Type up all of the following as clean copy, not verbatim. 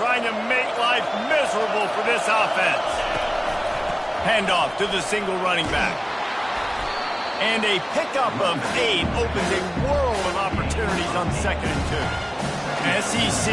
trying to make life miserable for this offense. Handoff to the single running back. And a pickup of 8 opens a world of opportunities on 2nd and 2. SEC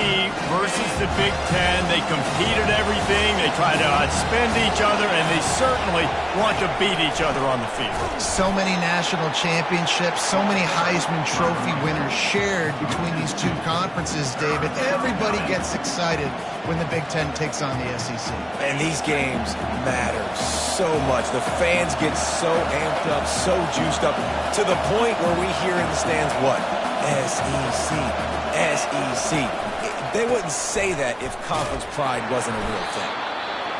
versus the Big Ten. They compete at everything. They try to outspend each other, and they certainly want to beat each other on the field. So many national championships, so many Heisman Trophy winners shared between these two conferences, David. Everybody gets excited when the Big Ten takes on the SEC. And these games matter so much. The fans get so amped up, so juiced up, to the point where we hear in the stands, what? SEC. SEC. They wouldn't say that if conference pride wasn't a real thing.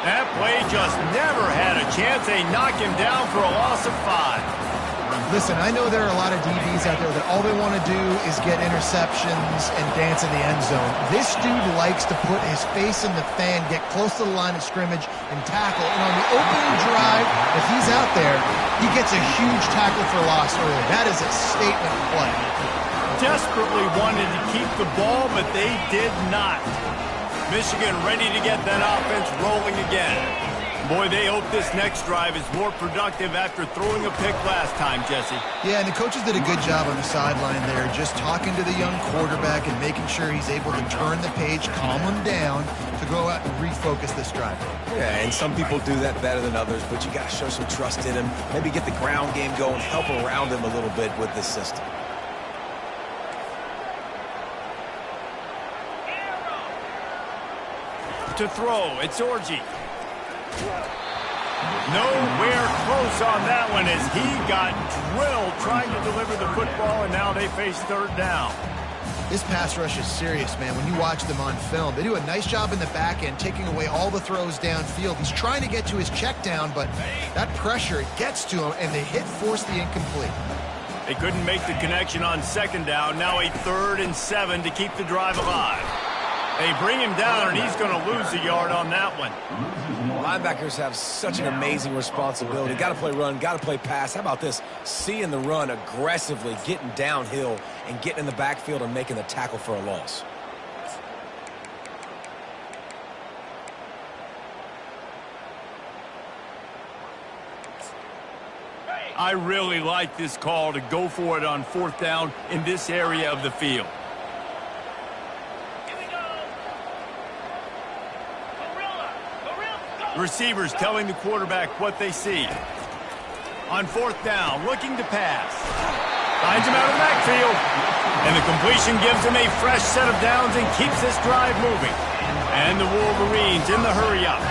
That play just never had a chance. They knock him down for a loss of 5. Listen, I know there are a lot of DBs out there that all they want to do is get interceptions and dance in the end zone. This dude likes to put his face in the fan, get close to the line of scrimmage, and tackle. And on the opening drive, if he's out there, he gets a huge tackle for loss early. That is a statement play. Desperately wanted to keep the ball, but they did not. Michigan ready to get that offense rolling again. Boy, they hope this next drive is more productive after throwing a pick last time, Jesse. Yeah, and the coaches did a good job on the sideline there, just talking to the young quarterback and making sure he's able to turn the page, calm him down, to go out and refocus this drive. Yeah, and some people do that better than others, but you got to show some trust in him, maybe get the ground game going, help around him a little bit with this system. To throw, it's Orji. Nowhere close on that one as he got drilled trying to deliver the football, and now they face 3rd down. This pass rush is serious, man. When you watch them on film, they do a nice job in the back end, taking away all the throws downfield. He's trying to get to his check down, but that pressure, it gets to him, and the hit forced the incomplete. They couldn't make the connection on 2nd down. Now a 3rd and 7 to keep the drive alive. They bring him down, and he's going to lose a yard on that one. Linebackers have such an amazing responsibility. Got to play run, got to play pass. How about this? Seeing the run aggressively, getting downhill, and getting in the backfield and making the tackle for a loss. I really like this call to go for it on 4th down in this area of the field. Receivers telling the quarterback what they see. On 4th down, looking to pass. Finds him out of the backfield. And the completion gives him a fresh set of downs and keeps this drive moving. And the Wolverines in the hurry-up.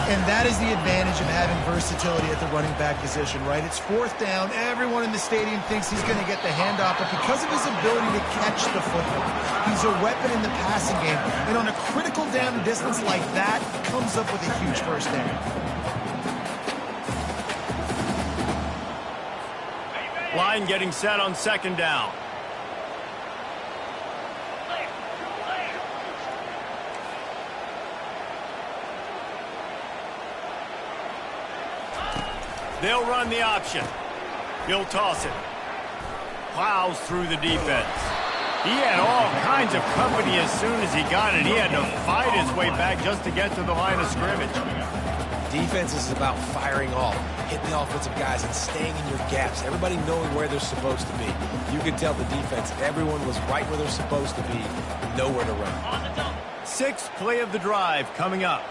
And that is the advantage of having versatility at the running back position, right? It's 4th down. Everyone in the stadium thinks he's going to get the handoff, but because of his ability to catch the football, he's a weapon in the passing game. And on a critical down distance like that, comes up with a huge first down. Line getting set on 2nd down. They'll run the option. He'll toss it. Plows through the defense. He had all kinds of company as soon as he got it. He had to fight his way back just to get to the line of scrimmage. Defense is about firing off, hitting the offensive guys, and staying in your gaps. Everybody knowing where they're supposed to be. You could tell the defense, everyone was right where they're supposed to be, nowhere to run. 6th play of the drive coming up.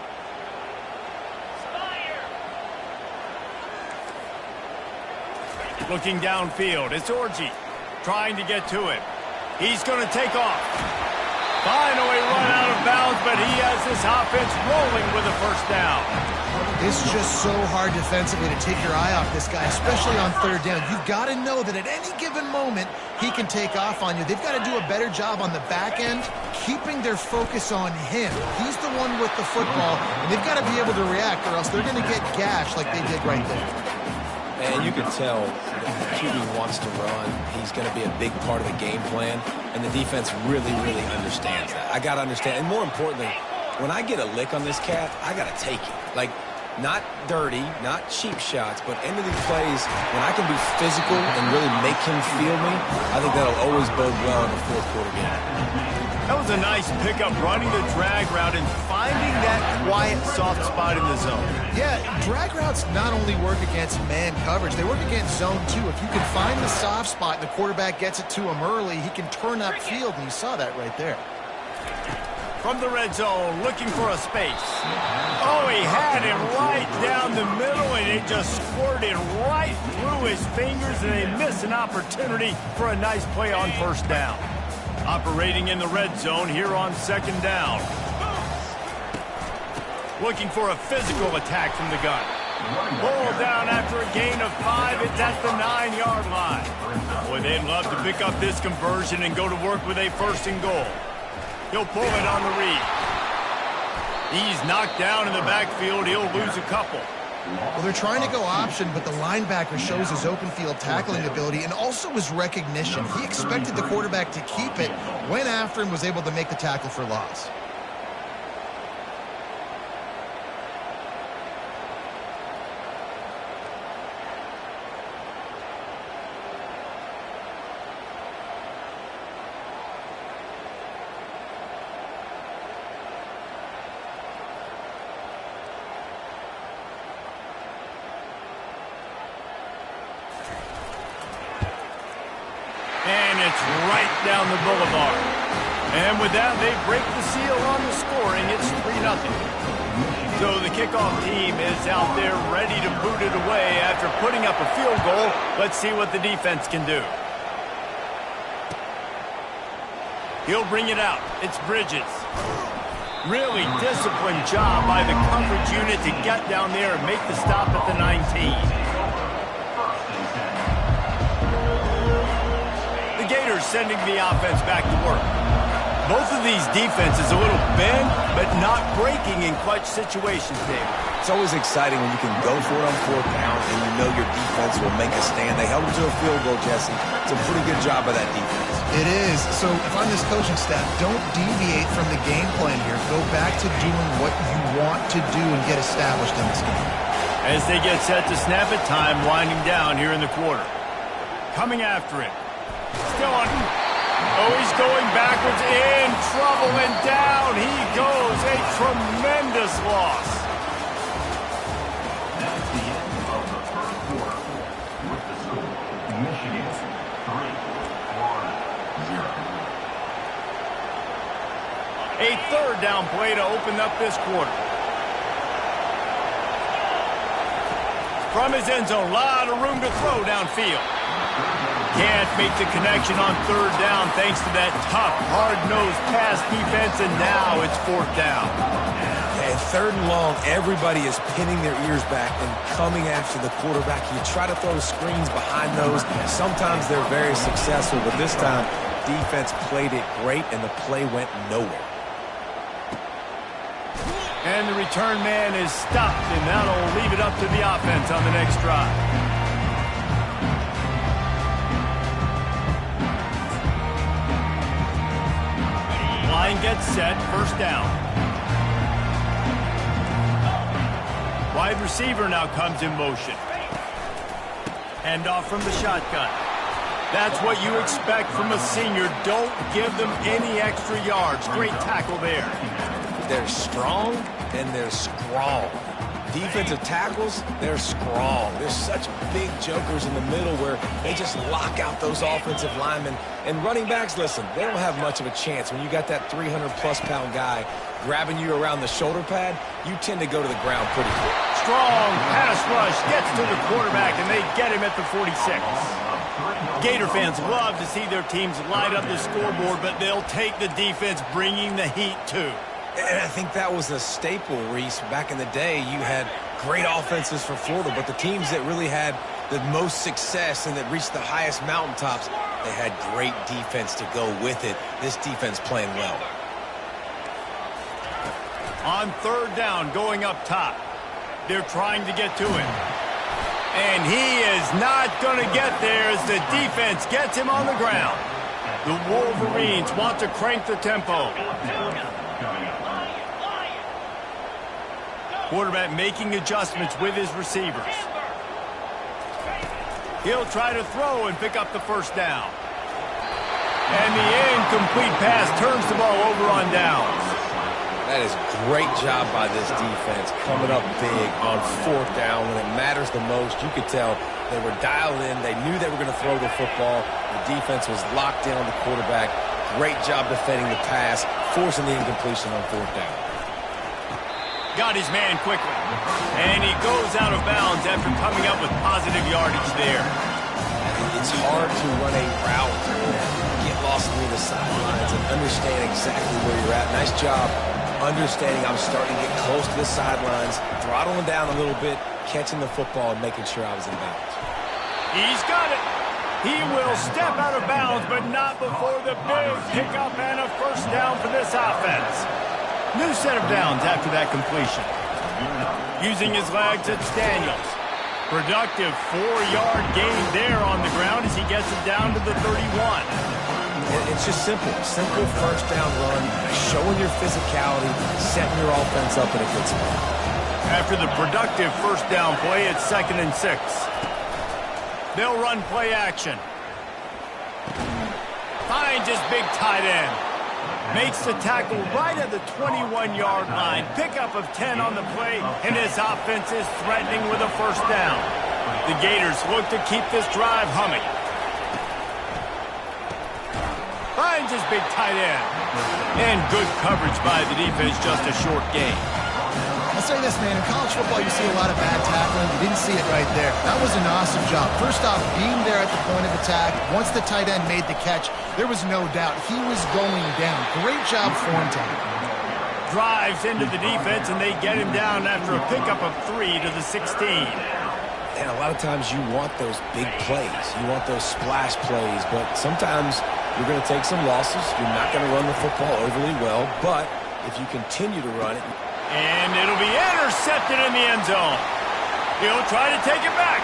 Looking downfield, it's Orji trying to get to it. He's going to take off. Finally run out of bounds, but he has this offense rolling with a 1st down. It's just so hard defensively to take your eye off this guy, especially on 3rd down. You've got to know that at any given moment, he can take off on you. They've got to do a better job on the back end, keeping their focus on him. He's the one with the football, and they've got to be able to react, or else they're going to get gashed like they did right there. And you can tell the QB wants to run. He's going to be a big part of the game plan, and the defense really, really understands that. I got to understand, and more importantly, when I get a lick on this cat, I got to take it. Like, Not dirty, not cheap shots, but into these plays, when I can be physical and really make him feel me, I think that'll always bode well in the fourth quarter game. That was a nice pickup, running the drag route and finding that quiet, soft spot in the zone. Yeah, drag routes not only work against man coverage, they work against zone too. If you can find the soft spot and the quarterback gets it to him early, he can turn upfield, and you saw that right there. From the red zone, looking for a space. Oh, he had it right down the middle, and it just squirted right through his fingers, and they missed an opportunity for a nice play on first down. Operating in the red zone here on second down. Looking for a physical attack from the gun. Pulled down after a gain of 5. It's at the 9-yard line. Boy, they'd love to pick up this conversion and go to work with a first and goal. He'll pull it on the read. He's knocked down in the backfield. He'll lose a couple. Well, they're trying to go option, but the linebacker shows his open field tackling ability and also his recognition. He expected the quarterback to keep it, went after him, was able to make the tackle for loss. It's right down the boulevard. And with that, they break the seal on the scoring. It's 3-0. So the kickoff team is out there ready to boot it away after putting up a field goal. Let's see what the defense can do. He'll bring it out. It's Bridges. Really disciplined job by the coverage unit to get down there and make the stop at the 19. Gators sending the offense back to work. Both of these defenses a little bent, but not breaking in clutch situations, David. It's always exciting when you can go for it on fourth down and you know your defense will make a stand. They held them to a field goal, Jesse. It's a pretty good job by that defense. It is. So if I'm this coaching staff, don't deviate from the game plan here. Go back to doing what you want to do and get established in this game. As they get set to snap it, time winding down here in the quarter. Coming after it. Still on. Oh, he's going backwards, in trouble, and down he goes. A tremendous loss. That's the end of the first quarter. With the score, Michigan 3, Florida 0. A third down play to open up this quarter. From his end zone, a lot of room to throw downfield. Can't make the connection on third down thanks to that tough, hard-nosed pass defense, and now it's fourth down. And third and long, everybody is pinning their ears back and coming after the quarterback. You try to throw screens behind those. Sometimes they're very successful, but this time, defense played it great, and the play went nowhere. And the return man is stopped, and that'll leave it up to the offense on the next drive. Line gets set, first down. Wide receiver now comes in motion. Handoff from the shotgun. That's what you expect from a senior. Don't give them any extra yards. Great tackle there. They're strong and they're strong. Defensive tackles, they're strong. There's such big jokers in the middle where they just lock out those offensive linemen. And running backs, listen, they don't have much of a chance. When you got that 300-plus pound guy grabbing you around the shoulder pad, you tend to go to the ground pretty quick. Strong pass rush gets to the quarterback, and they get him at the 46. Gator fans love to see their teams light up the scoreboard, but they'll take the defense bringing the heat too. And I think that was a staple, Reese. Back in the day, you had great offenses for Florida, but the teams that really had the most success and that reached the highest mountaintops, they had great defense to go with it. This defense playing well. On third down, going up top. They're trying to get to him. And he is not going to get there as the defense gets him on the ground. The Wolverines want to crank the tempo. Quarterback making adjustments with his receivers. He'll try to throw and pick up the first down. And the incomplete pass turns the ball over on downs. That is great job by this defense, coming up big on 4th down when it matters the most. You could tell they were dialed in. They knew they were going to throw the football. The defense was locked in on the quarterback. Great job defending the pass, forcing the incompletion on 4th down. Got his man quickly. And he goes out of bounds after coming up with positive yardage there. It's hard to run a route and get lost near the sidelines and understand exactly where you're at. Nice job understanding I'm starting to get close to the sidelines, throttling down a little bit, catching the football and making sure I was in bounds. He's got it. He will step out of bounds, but not before the big pickup and a first down for this offense. New set of downs after that completion. Using his legs, it's Daniels. Productive 4-yard gain there on the ground as he gets it down to the 31. It's just simple. Simple first down run, showing your physicality, setting your offense up in a good spot. After the productive first down play, it's 2nd and 6. They'll run play action. Finds his big tight end. Makes the tackle right at the 21-yard line. Pickup of 10 on the play, and his offense is threatening with a first down. The Gators look to keep this drive humming. Finds his big tight end. And good coverage by the defense, just a short gain. I'll say this, man. In college football, you see a lot of bad tackling. You didn't see it right there. That was an awesome job. First off, being there at the point of attack. Once the tight end made the catch, there was no doubt he was going down. Great job form time. Drives into the defense, and they get him down after a pickup of 3 to the 16. And a lot of times you want those big plays. You want those splash plays, but sometimes you're going to take some losses. You're not going to run the football overly well, but if you continue to run it. And it'll be intercepted in the end zone. He'll try to take it back.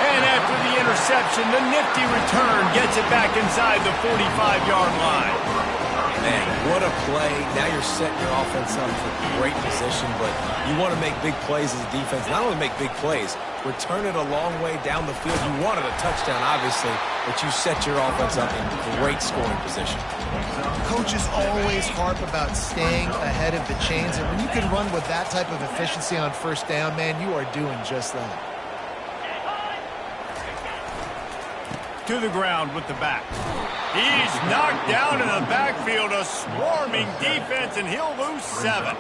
And after the interception, the nifty return gets it back inside the 45-yard line. Man, what a play. Now you're setting your offense up for great position, but you want to make big plays as a defense. Not only make big plays, return it a long way down the field. You wanted a touchdown, obviously, but you set your offense up in great scoring position. Coaches always harp about staying ahead of the chains, and when you can run with that type of efficiency on first down, man, you are doing just that. To the ground with the back. He's knocked down in the backfield, a swarming defense, and he'll lose 7.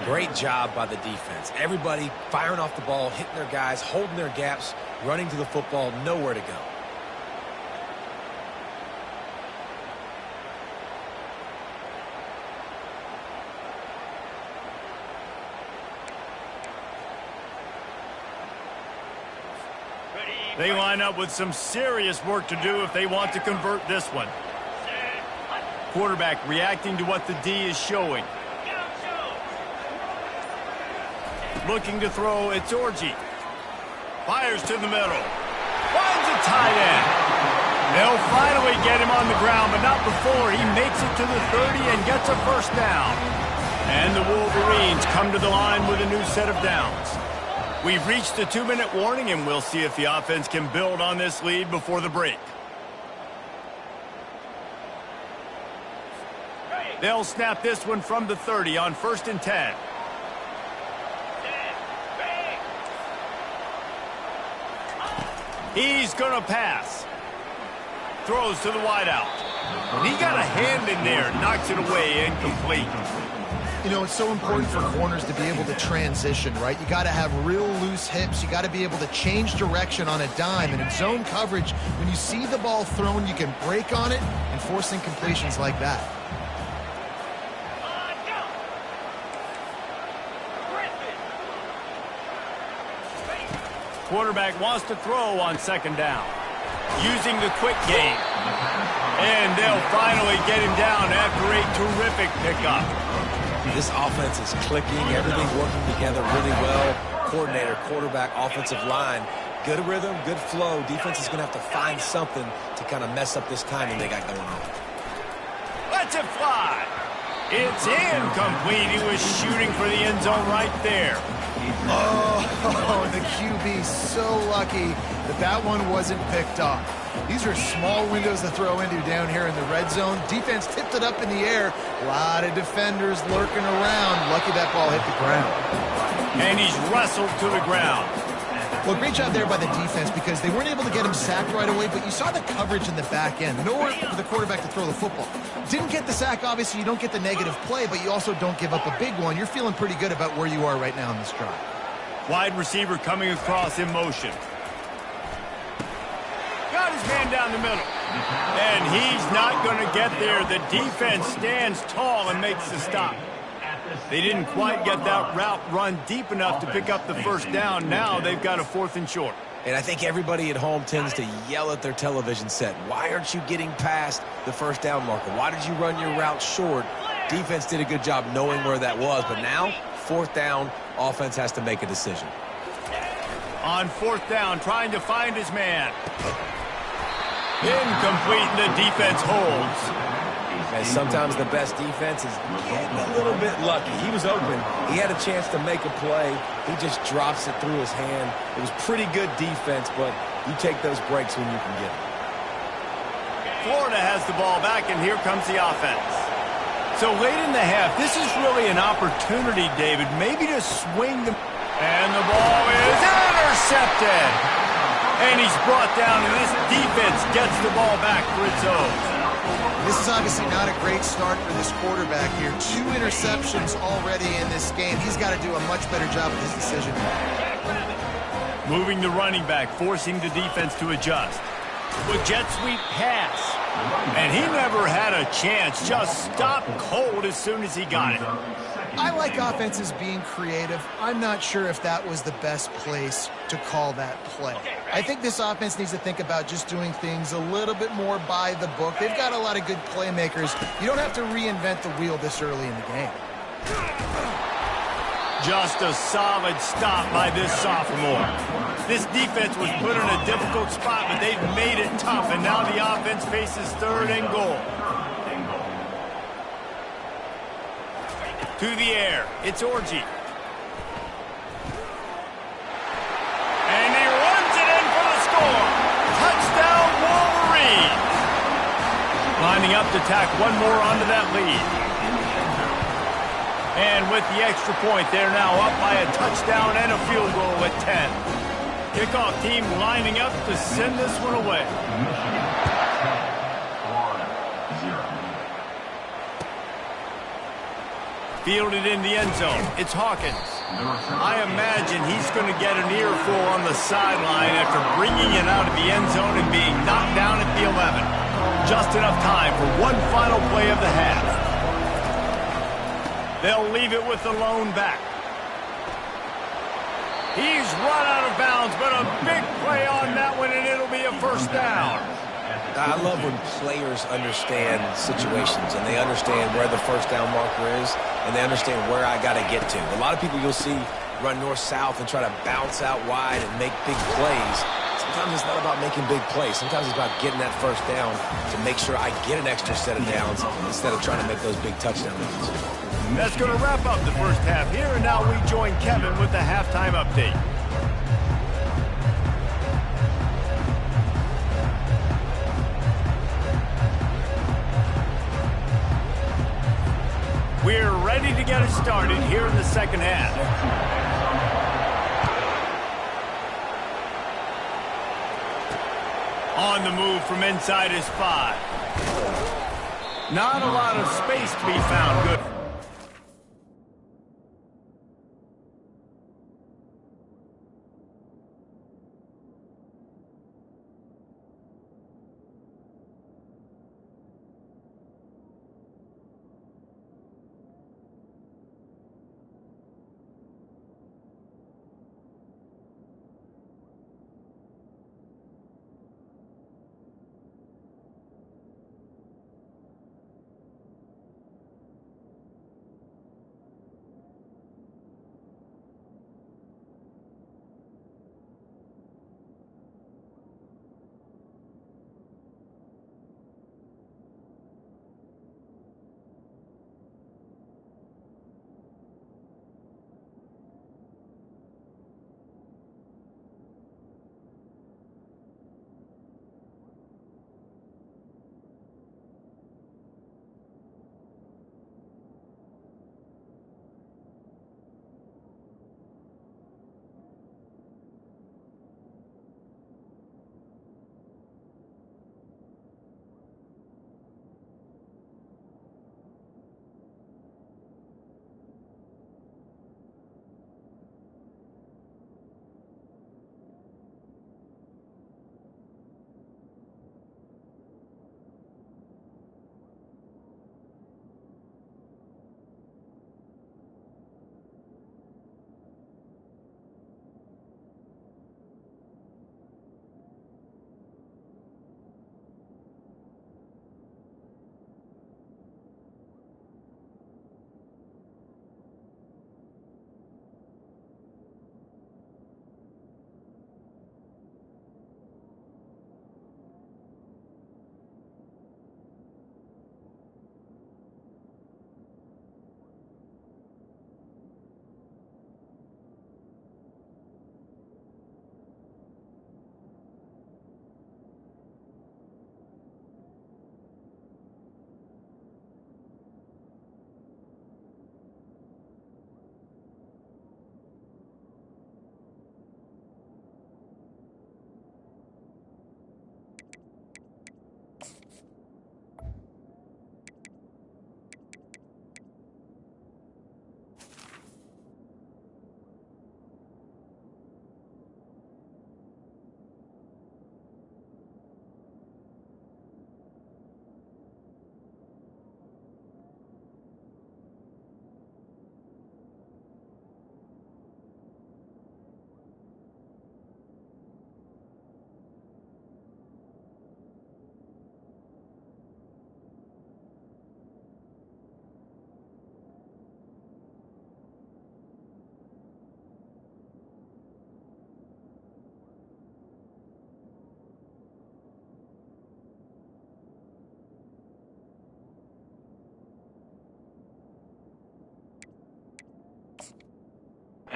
Great job by the defense. Everybody firing off the ball, hitting their guys, holding their gaps, running to the football, nowhere to go. They line up with some serious work to do if they want to convert this one. Quarterback reacting to what the D is showing. Looking to throw, it's Orji. Fires to the middle. Finds a tight end. They'll finally get him on the ground, but not before he makes it to the 30 and gets a first down. And the Wolverines come to the line with a new set of downs. We've reached the 2-minute warning, and we'll see if the offense can build on this lead before the break. They'll snap this one from the 30 on 1st and 10. He's going to pass. Throws to the wideout. He got a hand in there, knocks it away, incomplete. You know, it's so important for corners to be able to transition, right? You got to have real loose hips. You got to be able to change direction on a dime. And in zone coverage, when you see the ball thrown, you can break on it and force incompletions like that. Quarterback wants to throw on 2nd down. Using the quick game. And they'll finally get him down after a terrific pickup. This offense is clicking, everything working together really well. Coordinator, quarterback, offensive line, good rhythm, good flow. Defense is going to have to find something to kind of mess up this timing they got going on. Lets it fly. It's incomplete. He was shooting for the end zone right there. Oh, the QB so lucky that that one wasn't picked off. These are small windows to throw into down here in the red zone. Defense tipped it up in the air. A lot of defenders lurking around. Lucky that ball hit the ground. And he's wrestled to the ground. Well, great job there by the defense because they weren't able to get him sacked right away, but you saw the coverage in the back end. Nowhere for the quarterback to throw the football. Didn't get the sack, obviously. You don't get the negative play, but you also don't give up a big one. You're feeling pretty good about where you are right now in this drive. Wide receiver coming across in motion. Got his man down the middle. And he's not going to get there. The defense stands tall and makes the stop. They didn't quite get that route run deep enough to pick up the first down. Now they've got a 4th and short. And I think everybody at home tends to yell at their television set. Why aren't you getting past the first down marker? Why did you run your route short? Defense did a good job knowing where that was, but now, 4th down, offense has to make a decision. On 4th down, trying to find his man. Incomplete, and the defense holds. And sometimes the best defense is getting a little bit lucky. He was open. He had a chance to make a play. He just drops it through his hand. It was pretty good defense, but you take those breaks when you can get them. Florida has the ball back, and here comes the offense. So late in the half, this is really an opportunity, David, maybe to swing the... And the ball is intercepted. And he's brought down, and this defense gets the ball back for its own. This is obviously not a great start for this quarterback here. 2 interceptions already in this game. He's got to do a much better job with his decision. Moving the running back, forcing the defense to adjust. With jet sweep pass. And he never had a chance. Just stopped cold as soon as he got it. I like offenses being creative. I'm not sure if that was the best place to call that play. I think this offense needs to think about just doing things a little bit more by the book. They've got a lot of good playmakers. You don't have to reinvent the wheel this early in the game. Just a solid stop by this sophomore. This defense was put in a difficult spot, but they've made it tough, and now the offense faces 3rd and goal. To the air, it's Orji. And he runs it in for the score. Touchdown, Wolverines. Lining up to tack one more onto that lead. And with the extra point, they're now up by a touchdown and a field goal at 10. Kickoff team lining up to send this one away. Fielded in the end zone. It's Hawkins. I imagine he's going to get an earful on the sideline after bringing it out of the end zone and being knocked down at the 11. Just enough time for one final play of the half. They'll leave it with the lone back. He's run out of bounds, but a big play on that one, and it'll be a 1st down. I love when players understand situations and they understand where the 1st down marker is and they understand where I got to get to. A lot of people you'll see run north-south and try to bounce out wide and make big plays. Sometimes it's not about making big plays. Sometimes it's about getting that 1st down to make sure I get an extra set of downs instead of trying to make those big touchdown runs. That's going to wrap up the first half here, and now we join Kevin with the halftime update. We're ready to get it started here in the second half. On the move from inside his 5. Not a lot of space to be found. Good.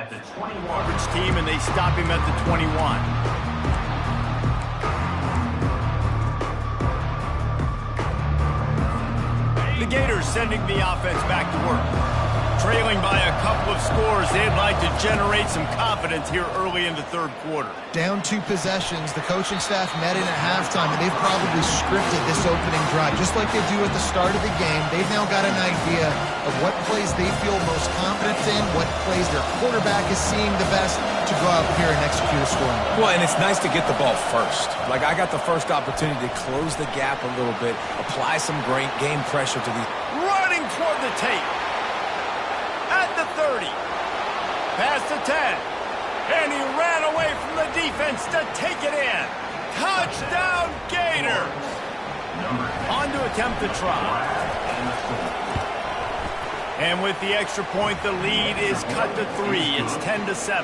at the 21. Coverage team, and they stop him at the 21. The Gators sending the offense back to work. Trailing by a couple of scores, they'd like to generate some confidence here early in the third quarter. Down 2 possessions, the coaching staff met in at halftime, and they've probably scripted this opening drive. Just like they do at the start of the game, they've now got an idea of what plays they feel most confident in, what plays their quarterback is seeing the best to go out here and execute a scoring. Well, and it's nice to get the ball first. Like, I got the first opportunity to close the gap a little bit, apply some great game pressure to the... Running toward the tape. At the 30. Past the 10. And he ran away from the defense to take it in. Touchdown, Gators! On to attempt the try. And with the extra point, the lead is cut to 3. It's 10-7.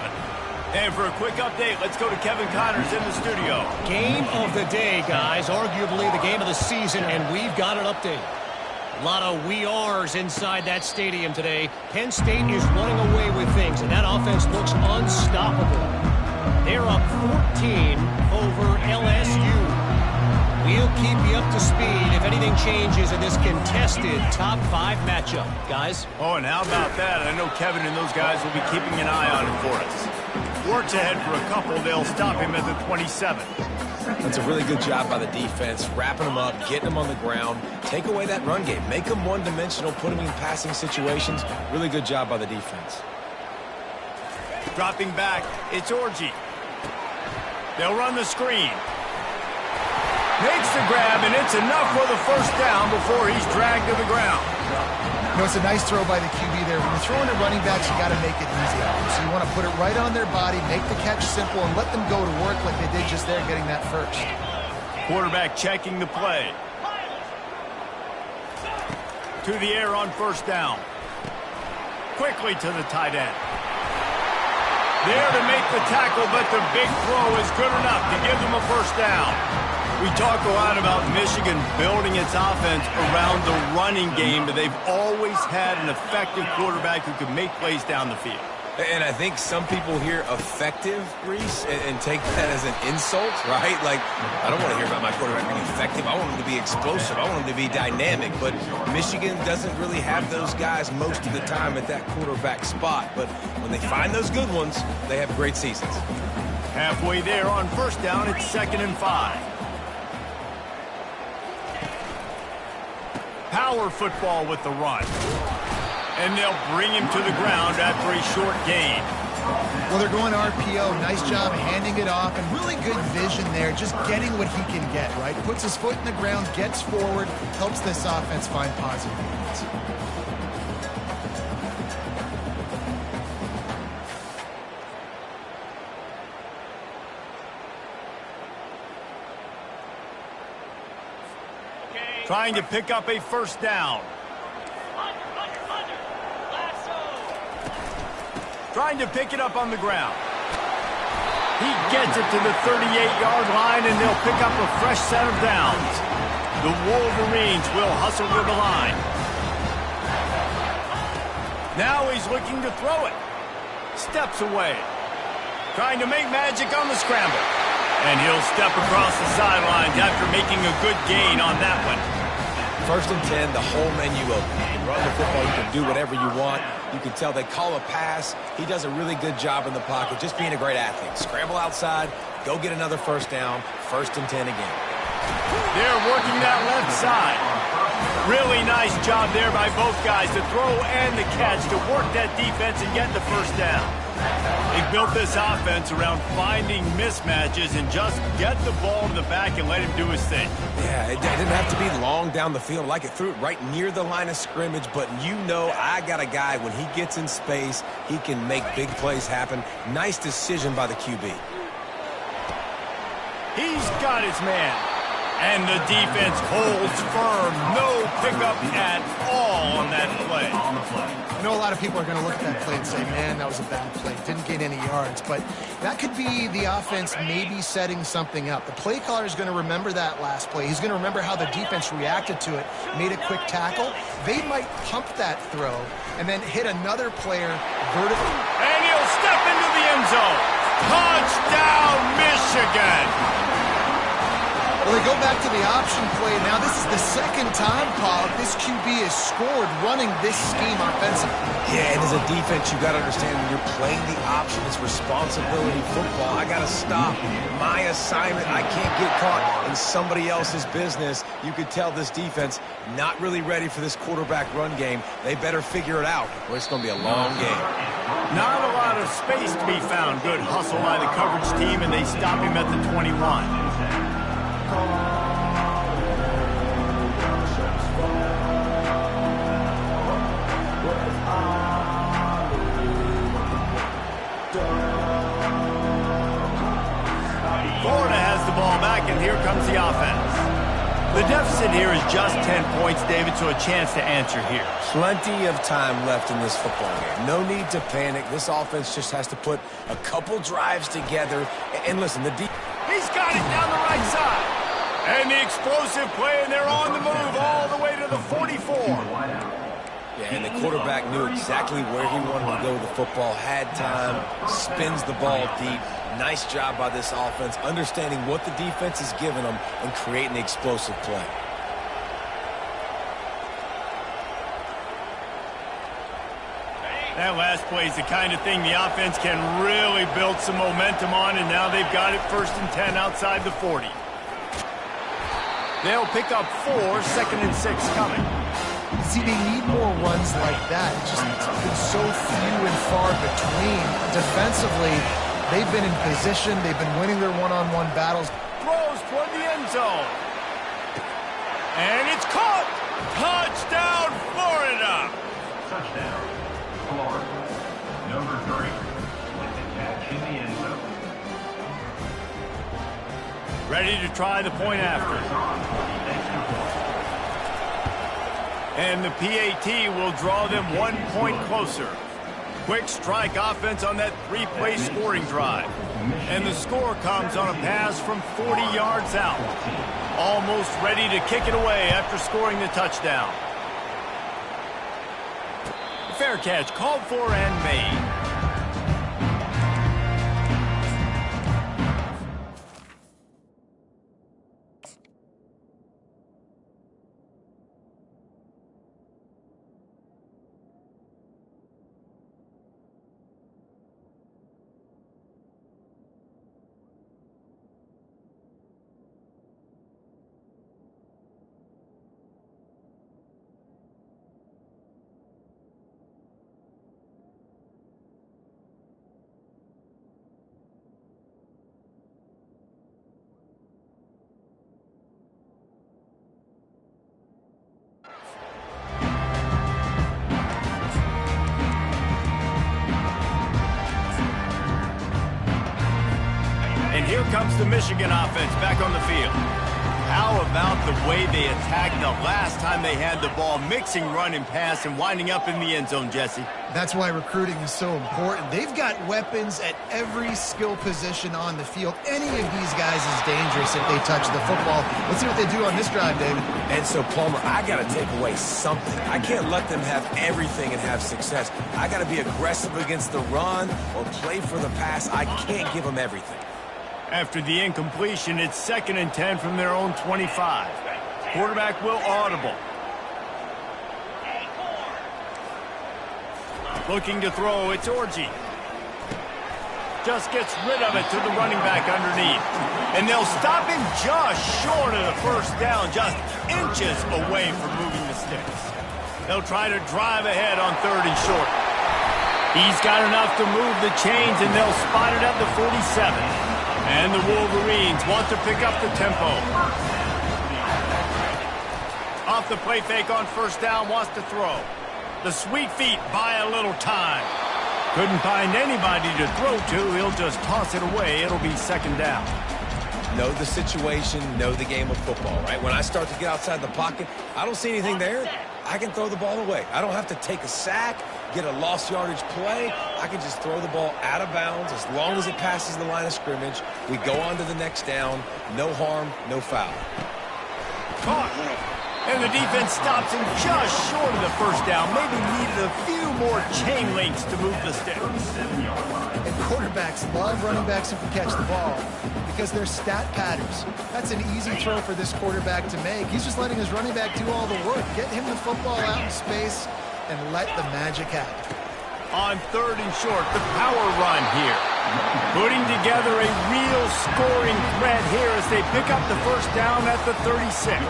And for a quick update, let's go to Kevin Connors in the studio. Game of the day, guys. Arguably the game of the season, and we've got an update. A lot of we ares inside that stadium today. Penn State is running away with things, and that offense looks unstoppable. They're up 14 over LSU. We'll keep you up to speed if anything changes in this contested top 5 matchup. Guys? Oh, and how about that? I know Kevin and those guys will be keeping an eye on it for us. Works ahead for a couple. They'll stop him at the 27. That's a really good job by the defense, wrapping them up, getting them on the ground, take away that run game, make them one-dimensional, put them in passing situations. Really good job by the defense. Dropping back, it's Orji. They'll run the screen. Makes the grab, and it's enough for the first down before he's dragged to the ground. You know, it's a nice throw by the QB there. When you're throwing to running backs, you got to make it easy on them. So you want to put it right on their body, make the catch simple, and let them go to work like they did just there, getting that first. Quarterback checking the play. To the air on first down. Quickly to the tight end. There to make the tackle, but the big throw is good enough to give them a first down. We talk a lot about Michigan building its offense around the running game, but they've always had an effective quarterback who can make plays down the field. And I think some people hear effective, Reese, and take that as an insult, right? Like, I don't want to hear about my quarterback being effective. I want him to be explosive. I want him to be dynamic. But Michigan doesn't really have those guys most of the time at that quarterback spot. But when they find those good ones, they have great seasons. Halfway there on first down, it's 2nd and 5. Power football with the run. And they'll bring him to the ground after a short gain. Well, they're going RPO. Nice job handing it off, and really good vision there, just getting what he can get, right? Puts his foot in the ground, gets forward, helps this offense find positive points. Trying to pick up a first down. Trying to pick it up on the ground. He gets it to the 38-yard line, and they'll pick up a fresh set of downs. The Wolverines will hustle to the line. Now he's looking to throw it. Steps away. Trying to make magic on the scramble. And he'll step across the sidelines after making a good gain on that one. 1st and 10, the whole menu open. You can run the football, you can do whatever you want. You can tell they call a pass. He does a really good job in the pocket, just being a great athlete. Scramble outside, go get another first down, 1st and 10 again. They're working that left side. Really nice job there by both guys to throw and the catch to work that defense and get the first down. They've built this offense around finding mismatches and just get the ball to the back and let him do his thing. Yeah, it didn't have to be long down the field. Like, it threw it right near the line of scrimmage, but you know I got a guy, when he gets in space, he can make big plays happen. Nice decision by the QB. He's got his man. And the defense holds firm. No pickup at all on that play. I know a lot of people are going to look at that play and say, man, that was a bad play. Didn't gain any yards. But that could be the offense maybe setting something up. The play caller is going to remember that last play. He's going to remember how the defense reacted to it, made a quick tackle. They might pump that throw and then hit another player vertically. And he'll step into the end zone. Touchdown, Michigan. Well, they go back to the option play. Now this is the second time, Paul, this QB has scored running this scheme offensively. Yeah, and as a defense, you got to understand when you're playing the option, it's responsibility football. I got to stop my assignment. I can't get caught in somebody else's business. You could tell this defense not really ready for this quarterback run game. They better figure it out, or it's going to be a long game. Not a lot of space to be found. Good hustle by the coverage team, and they stop him at the 21. Florida has the ball back, and here comes the offense. The deficit here is just 10 points, David, so a chance to answer here. Plenty of time left in this football game. No need to panic. This offense just has to put a couple drives together. And listen, He's got it down the right side. And the explosive play, and they're on the move all the way to the 44. Yeah, and the quarterback knew exactly where he wanted to go with the football, had time, spins the ball deep. Nice job by this offense, understanding what the defense is giving them and creating the explosive play. That last play is the kind of thing the offense can really build some momentum on, and now they've got it 1st and 10 outside the 40. They'll pick up 4, 2nd and 6 coming. See, they need more runs like that. It's just been so few and far between. Defensively, they've been in position. They've been winning their one-on-one battles. Throws toward the end zone. And it's caught. Touchdown, Florida. Touchdown, Florida. Number 3 with the catch in the end zone. Ready to try the point after. And the PAT will draw them 1 point closer. Quick strike offense on that 3-play scoring drive. And the score comes on a pass from 40 yards out. Almost ready to kick it away after scoring the touchdown. Fair catch called for and made. And here comes the Michigan offense back on the field. How about the way they attacked the last time they had the ball, mixing run and pass and winding up in the end zone, Jesse? That's why recruiting is so important. They've got weapons at every skill position on the field. Any of these guys is dangerous if they touch the football. Let's see what they do on this drive, David. And so, Palmer, I got to take away something. I can't let them have everything and have success. I got to be aggressive against the run or play for the pass. I can't give them everything. After the incompletion, it's 2nd and 10 from their own 25. Quarterback will audible. Looking to throw, it's Orji. Just gets rid of it to the running back underneath. And they'll stop him just short of the first down, just inches away from moving the sticks. They'll try to drive ahead on 3rd and short. He's got enough to move the chains, and they'll spot it at the 47. And the Wolverines want to pick up the tempo. Off the play fake on 1st down, wants to throw. The sweet feet buy a little time. Couldn't find anybody to throw to. He'll just toss it away. It'll be 2nd down. Know the situation, know the game of football, right? When I start to get outside the pocket, I don't see anything there. I can throw the ball away. I don't have to take a sack, get a lost yardage play. I can just throw the ball out of bounds as long as it passes the line of scrimmage. We go on to the next down. No harm, no foul. Caught. And the defense stops him just short of the first down. Maybe needed a few more chain links to move the sticks. And quarterbacks love running backs who can catch the ball because they're stat patterns. That's an easy throw for this quarterback to make. He's just letting his running back do all the work. Get him the football out in space and let the magic happen. On 3rd and short, the power run here. Putting together a real scoring threat here as they pick up the first down at the 36.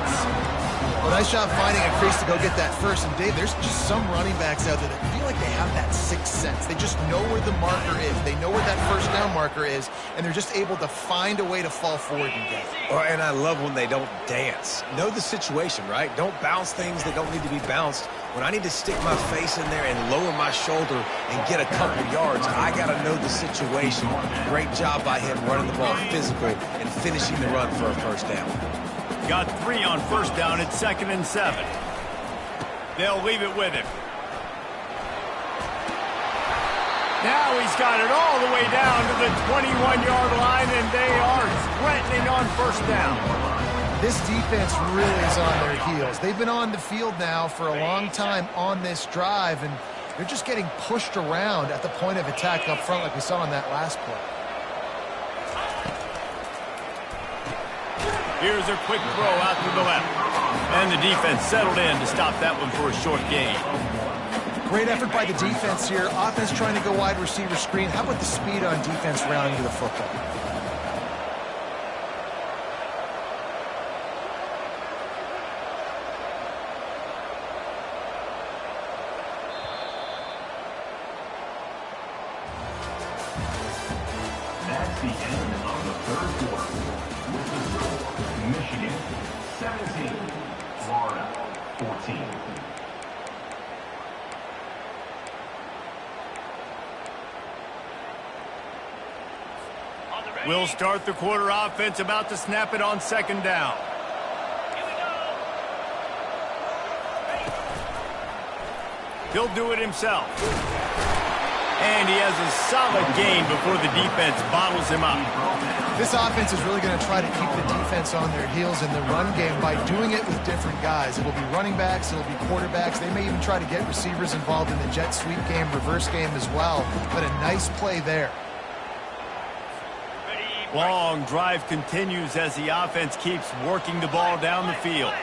Well, nice job finding a crease to go get that first. And Dave, there's just some running backs out there that feel like they have that sixth sense. They just know where the marker is. They know where that first down marker is, and they're just able to find a way to fall forward and get it. And I love when they don't dance. Know the situation, right? Don't bounce things that don't need to be bounced. When I need to stick my face in there and lower my shoulder and get a couple yards, I got to know the situation. Great job by him running the ball physical and finishing the run for a first down. Got 3 on first down at 2nd and 7. They'll leave it with him. Now he's got it all the way down to the 21-yard line, and they are threatening on first down. This defense really is on their heels. They've been on the field now for a long time on this drive, and they're just getting pushed around at the point of attack up front like we saw in that last play. Here's a quick throw out to the left. And the defense settled in to stop that one for a short gain. Great effort by the defense here. Offense trying to go wide receiver screen. How about the speed on defense rounding to the football? That's the end of the 3rd quarter. With the score, Michigan 17, Florida 14. We'll start the quarter offense, about to snap it on 2nd down. He'll do it himself. And he has a solid gain before the defense bottles him up. This offense is really going to try to keep the defense on their heels in the run game by doing it with different guys. It'll be running backs, it'll be quarterbacks. They may even try to get receivers involved in the jet sweep game, reverse game as well. But a nice play there. Long drive continues as the offense keeps working the ball down the field.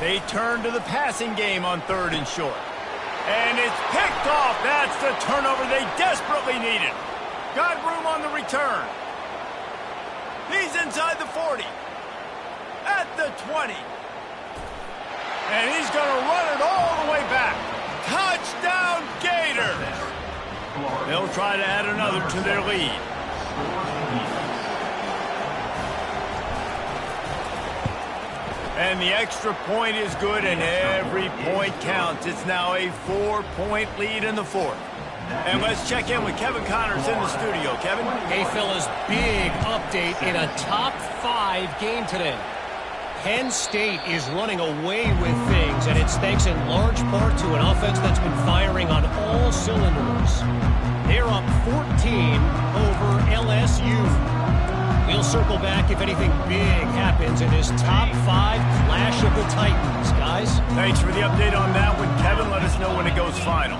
They turn to the passing game on 3rd and short. And it's picked off. That's the turnover they desperately needed. Got room on the return. He's inside the 40. At the 20. And he's going to run it all the way back. Touchdown, Gators! They'll try to add another to their lead. And the extra point is good, and every point counts. It's now a 4-point lead in the 4th. And let's check in with Kevin Connors in the studio. Kevin? Hey, fellas, big update in a top 5 game today. Penn State is running away with things, and it's thanks in large part to an offense that's been firing on all cylinders. They're up 14 over LSU. We'll circle back if anything big happens in this top 5 clash of the Titans, guys. Thanks for the update on that one, Kevin. Let us know when it goes final.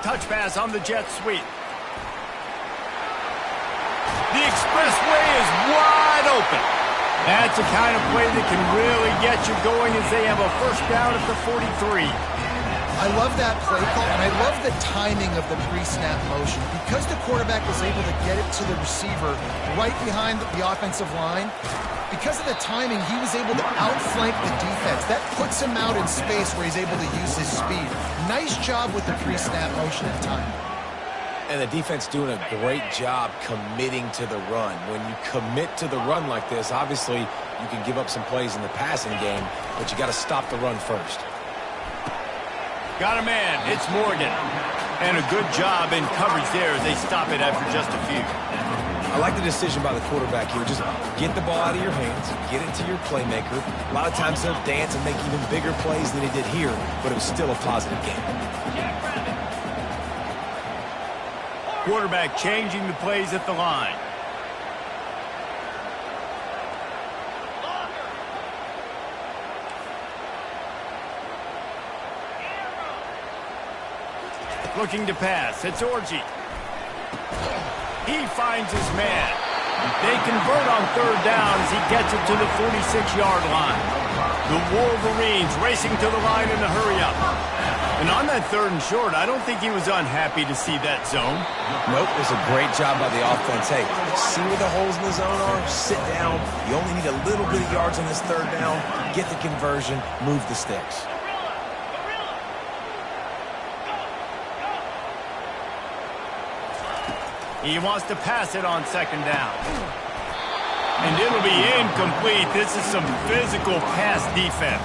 Touch pass on the jet sweep. The expressway is wide open. That's the kind of play that can really get you going as they have a first down at the 43. I love that play call, and I love the timing of the pre-snap motion. Because the quarterback was able to get it to the receiver right behind the offensive line, because of the timing, he was able to outflank the defense. That puts him out in space where he's able to use his speed. Nice job with the pre-snap motion and timing. And the defense doing a great job committing to the run. When you commit to the run like this, obviously you can give up some plays in the passing game, but you got to stop the run first. Got a man. It's Morgan. And a good job in coverage there as they stop it after just a few. I like the decision by the quarterback here. Just get the ball out of your hands, get it to your playmaker. A lot of times he'll dance and make even bigger plays than he did here, but it was still a positive game. Quarterback changing the plays at the line. Looking to pass. It's Orji. He finds his man. They convert on third down as he gets it to the 46-yard line. The Wolverines racing to the line in a hurry-up. And on that third and short, I don't think he was unhappy to see that zone. Nope, it was a great job by the offense. Hey, see where the holes in the zone are? Sit down. You only need a little bit of yards on this third down. Get the conversion. Move the sticks. He wants to pass it on second down. And it'll be incomplete. This is some physical pass defense.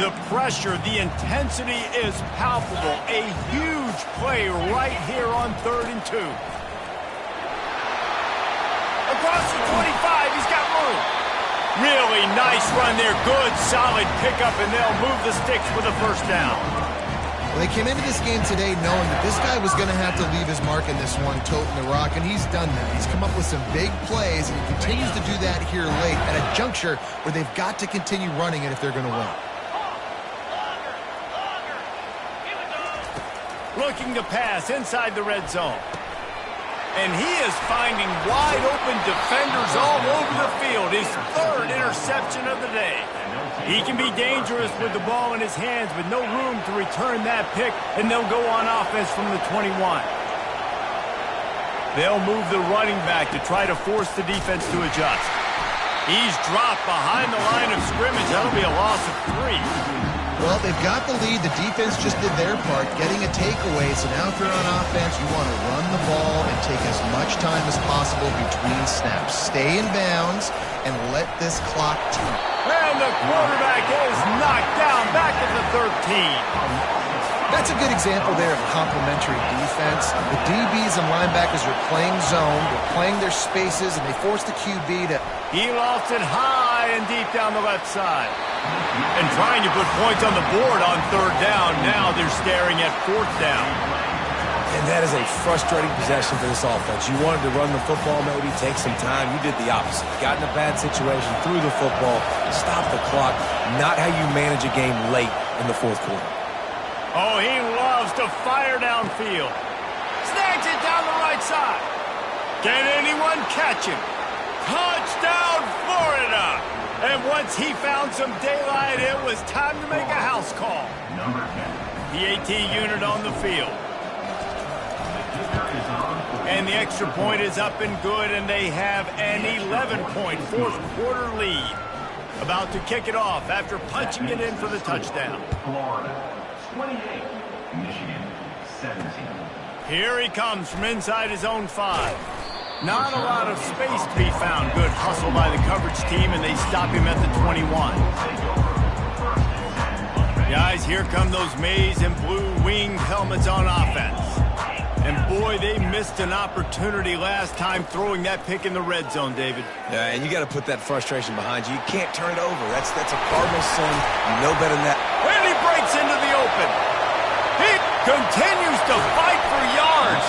The pressure, the intensity is palpable. A huge play right here on 3rd and 2. Across the 25, he's got room. Really nice run there. Good, solid pickup, and they'll move the sticks for the first down. Well, they came into this game today knowing that this guy was going to have to leave his mark in this one, toting the rock, and he's done that. He's come up with some big plays, and he continues to do that here late at a juncture where they've got to continue running it if they're going to win. Looking to pass inside the red zone. And he is finding wide-open defenders all over the field. His 3rd interception of the day. He can be dangerous with the ball in his hands, but no room to return that pick, and they'll go on offense from the 21. They'll move the running back to try to force the defense to adjust. He's dropped behind the line of scrimmage. That'll be a loss of 3. Well, they've got the lead. The defense just did their part, getting a takeaway. So now if they're on offense, you want to run the ball and take as much time as possible between snaps. Stay in bounds and let this clock tick. And the quarterback is knocked down back at the 13. That's a good example there of complementary defense. The DBs and linebackers are playing zone, they're playing their spaces, and they force the QB to... He lost it high and deep down the left side. And trying to put points on the board on 3rd down. Now they're staring at 4th down. And that is a frustrating possession for this offense. You wanted to run the football, maybe take some time. You did the opposite. Got in a bad situation, threw the football, stopped the clock. Not how you manage a game late in the 4th quarter. Oh, he loves to fire downfield. Snags it down the right side. Can anyone catch him? Touchdown, Florida! And once he found some daylight, it was time to make a house call. Number 10. The AT unit on the field. And the extra point is up and good, and they have an 11-point 4th quarter lead. About to kick it off after punching it in for the touchdown. Florida 28, Michigan 17. Here he comes from inside his own 5. Not a lot of space to be found. Good hustle by the coverage team, and they stop him at the 21. Guys, here come those maize and blue winged helmets on offense. And boy, they missed an opportunity last time throwing that pick in the red zone, David. Yeah, and you got to put that frustration behind you. You can't turn it over. That's a Cardinal sin. You know better than that. And he breaks into the open. He continues to fight for yards.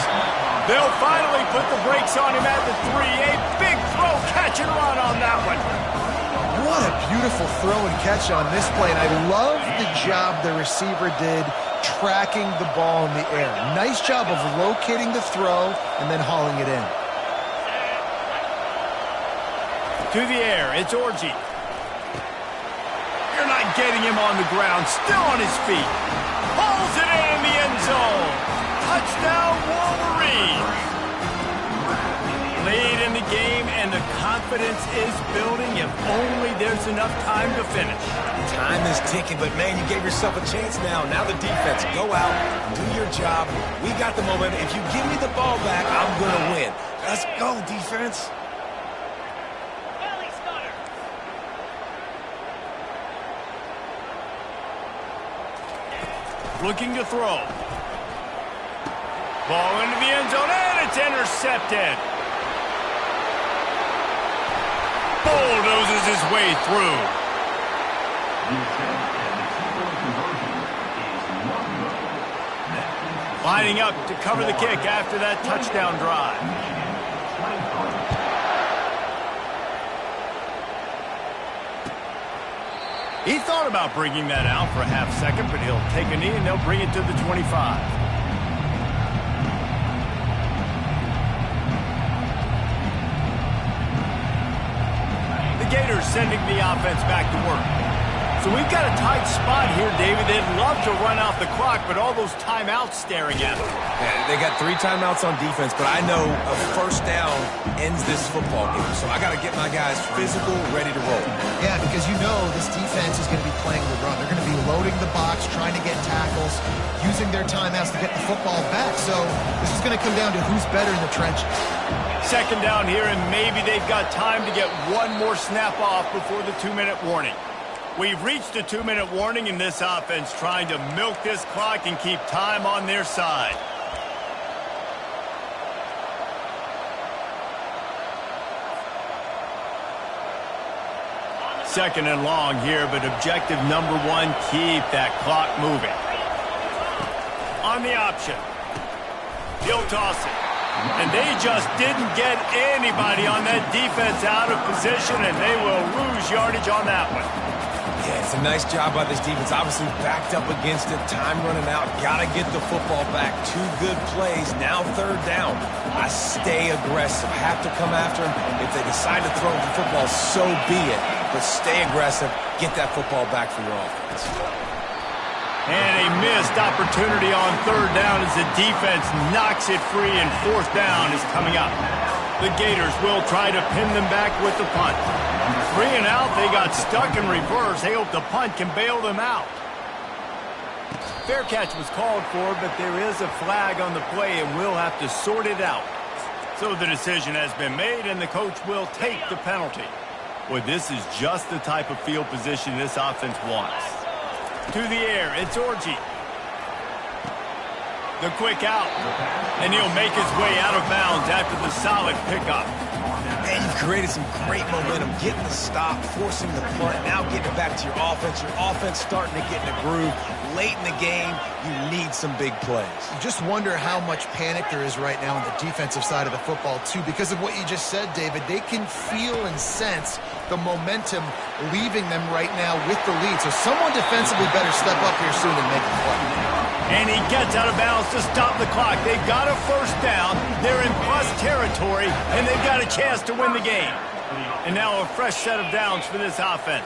They'll finally put the brakes on him at the 3. A big throw, catch and run on that one. What a beautiful throw and catch on this play. And I love the job the receiver did tracking the ball in the air. Nice job of locating the throw and then hauling it in. To the air, it's Orji. You're not getting him on the ground, still on his feet. Hauls it in the end zone. Touchdown, Wolverines. Lead in the game, and the confidence is building if only there's enough time to finish. Time is ticking, but man, you gave yourself a chance now. Now the defense, go out, do your job. We got the momentum. If you give me the ball back, I'm going to win. Let's go, defense. Looking to throw. Ball into the end zone, and it's intercepted. Bulldozes his way through. Lining up to cover the kick after that touchdown drive. He thought about bringing that out for a half second, but he'll take a knee and they'll bring it to the 25. The Gators sending the offense back to work. So we've got a tight spot here, David. They'd love to run out the clock, but all those timeouts staring at them. Yeah, they got 3 timeouts on defense, but I know a first down ends this football game. So I got to get my guys physical, ready to roll. Yeah, because you know this defense is going to be playing the run. They're going to be loading the box, trying to get tackles, using their timeouts to get the football back. So this is going to come down to who's better in the trenches. Second down here, and maybe they've got time to get one more snap off before the 2-minute warning. We've reached a 2-minute warning in this offense, trying to milk this clock and keep time on their side. Second and long here, but objective number 1, keep that clock moving. On the option. He'll toss it. And they just didn't get anybody on that defense out of position, and they will lose yardage on that one. Yeah, it's a nice job by this defense. Obviously backed up against it. Time running out. Got to get the football back. 2 good plays. Now third down. I stay aggressive. Have to come after him. If they decide to throw the football, so be it. But stay aggressive. Get that football back for your offense. And a missed opportunity on third down as the defense knocks it free, and fourth down is coming up. The Gators will try to pin them back with the punt. 3 and out, they got stuck in reverse. They hope the punt can bail them out. Fair catch was called for, but there is a flag on the play, and we'll have to sort it out. So the decision has been made, and the coach will take the penalty. Boy, this is just the type of field position this offense wants. To the air, it's Orji. The quick out, and he'll make his way out of bounds after the solid pickup. And you've created some great momentum, getting the stop, forcing the punt, now getting it back to your offense. Your offense starting to get in a groove. Late in the game, you need some big plays. You just wonder how much panic there is right now on the defensive side of the football, too. Because of what you just said, David, they can feel and sense the momentum leaving them right now with the lead. So someone defensively better step up here soon and make a play. And he gets out of bounds to stop the clock. They've got a first down. They're in plus territory, and they've got a chance to win the game. And now a fresh set of downs for this offense.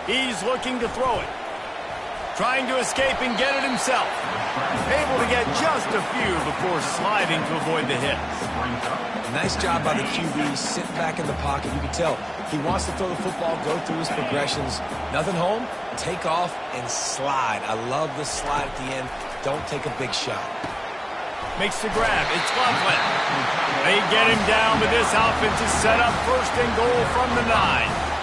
He's looking to throw it. Trying to escape and get it himself. Able to get just a few before sliding to avoid the hits. Nice job by the QB, sitting back in the pocket. You can tell he wants to throw the football, go through his progressions. Nothing home, take off, and slide. I love the slide at the end. Don't take a big shot. Makes the grab. It's Loveland. They get him down, but this offense is set up first and goal from the 9.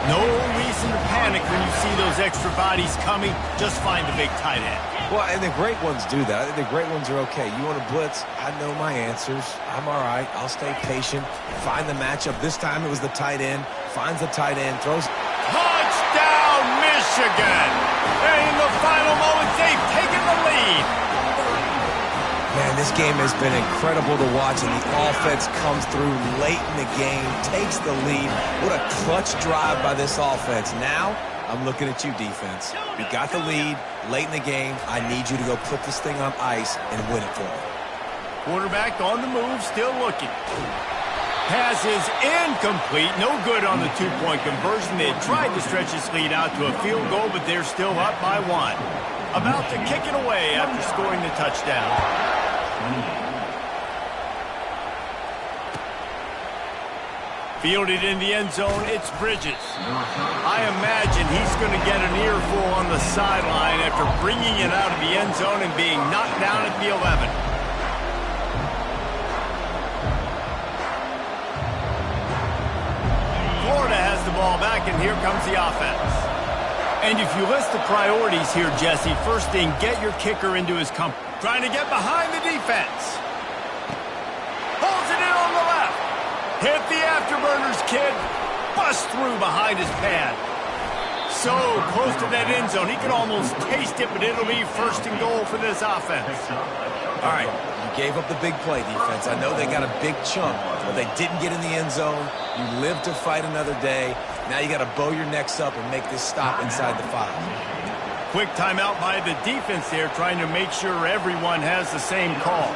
No reason to panic when you see those extra bodies coming. Just find the big tight end. Well, and the great ones do that. I think the great ones are okay. You want to blitz? I know my answers. I'm all right. I'll stay patient. Find the matchup. This time it was the tight end. Finds the tight end. Throws. Touchdown, Michigan! And in the final moments, they've taken the lead. Man, this game has been incredible to watch, and the offense comes through late in the game, takes the lead. What a clutch drive by this offense. Now, I'm looking at you, defense. You got the lead late in the game. I need you to go put this thing on ice and win it for me. Quarterback on the move, still looking. Pass is incomplete. No good on the two-point conversion. They had tried to stretch this lead out to a field goal, but they're still up by 1. About to kick it away after scoring the touchdown. Fielded in the end zone, it's Bridges. I imagine he's going to get an earful on the sideline after bringing it out of the end zone and being knocked down at the 11. Florida has the ball back, and here comes the offense. And if you list the priorities here, Jesse, first thing, get your kicker into his comfort. Trying to get behind the defense. Holds it in on the left. Hit the afterburners, kid. Bust through behind his pad. So close to that end zone. He can almost taste it, but it'll be first and goal for this offense. All right, you gave up the big play, defense. I know they got a big chunk, but they didn't get in the end zone. You live to fight another day. Now you got to bow your necks up and make this stop inside the 5. Quick timeout by the defense there, trying to make sure everyone has the same call.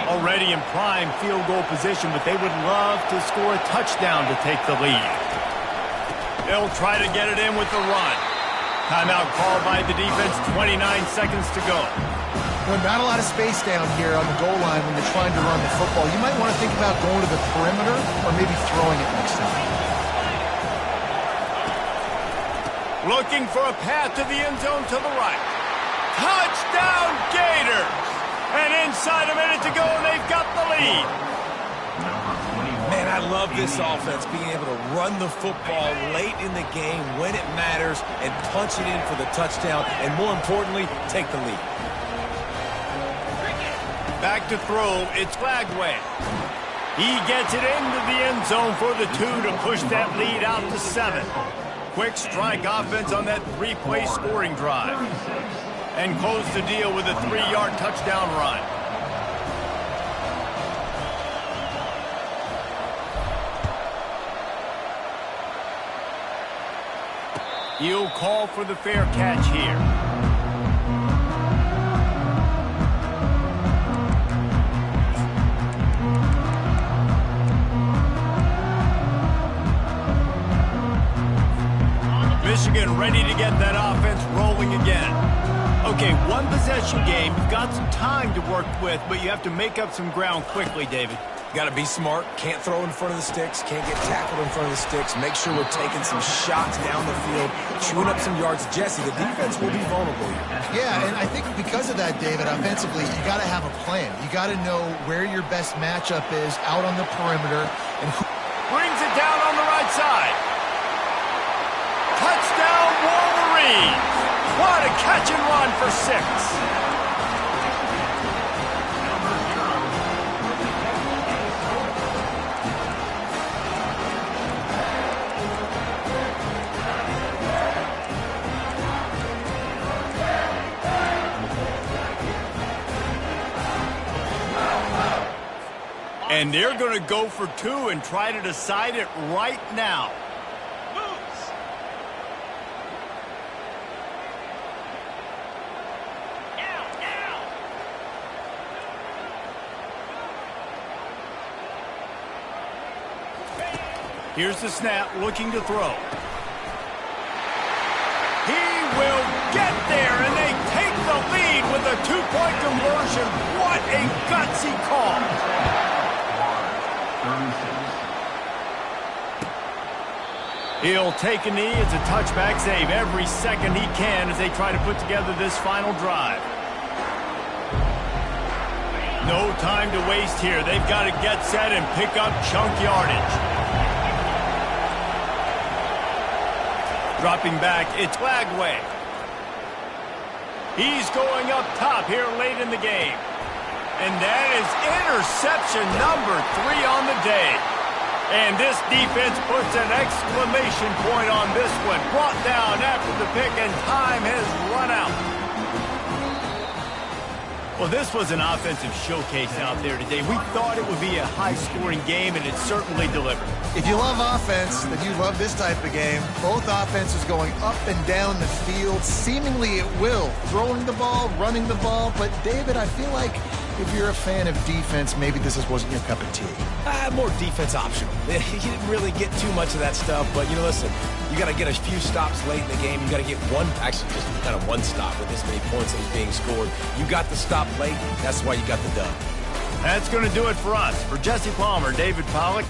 Already in prime field goal position, but they would love to score a touchdown to take the lead. They'll try to get it in with the run. Timeout called by the defense, 29 seconds to go. Well, not a lot of space down here on the goal line when you're trying to run the football. You might want to think about going to the perimeter or maybe throwing it next time. Looking for a path to the end zone to the right. Touchdown Gators! And inside a minute to go, and they've got the lead. Man, I love this offense being able to run the football late in the game when it matters and punch it in for the touchdown, and more importantly, take the lead. Back to throw, it's Flagway. He gets it into the end zone for the 2 to push that lead out to 7. Quick strike offense on that 3-play scoring drive. And close the deal with a 3-yard touchdown run. He'll call for the fair catch here. Michigan ready to get that offense rolling again. Okay, one possession game. You've got some time to work with, but you have to make up some ground quickly, David. Got to be smart. Can't throw in front of the sticks. Can't get tackled in front of the sticks. Make sure we're taking some shots down the field, chewing up some yards. Jesse, the defense will be vulnerable here. Yeah, and I think because of that, David, offensively, you got to have a plan. You got to know where your best matchup is out on the perimeter. And who brings it down on the right side. Touchdown, Wolverines! What a catch and run for 6. And they're going to go for 2 and try to decide it right now. Here's the snap, looking to throw. He will get there, and they take the lead with a 2-point conversion. What a gutsy call. He'll take a knee. It's a touchback save every second he can as they try to put together this final drive. No time to waste here. They've got to get set and pick up chunk yardage. Dropping back, it's Flagway. He's going up top here late in the game. And that is interception number 3 on the day. And this defense puts an exclamation point on this one. Brought down after the pick, and time has run out. Well, this was an offensive showcase out there today. We thought it would be a high-scoring game, and it certainly delivered. If you love offense, then you love this type of game. Both offenses going up and down the field, seemingly at will. Throwing the ball, running the ball. But, David, I feel like if you're a fan of defense, maybe this wasn't your cup of tea. More defense optional. You didn't really get too much of that stuff, but, you know, listen, you got to get a few stops late in the game. You got to get actually just kind of one stop with this many points that was being scored. You got the stop late. That's why you got the dub. That's going to do it for us. For Jesse Palmer, David Pollack,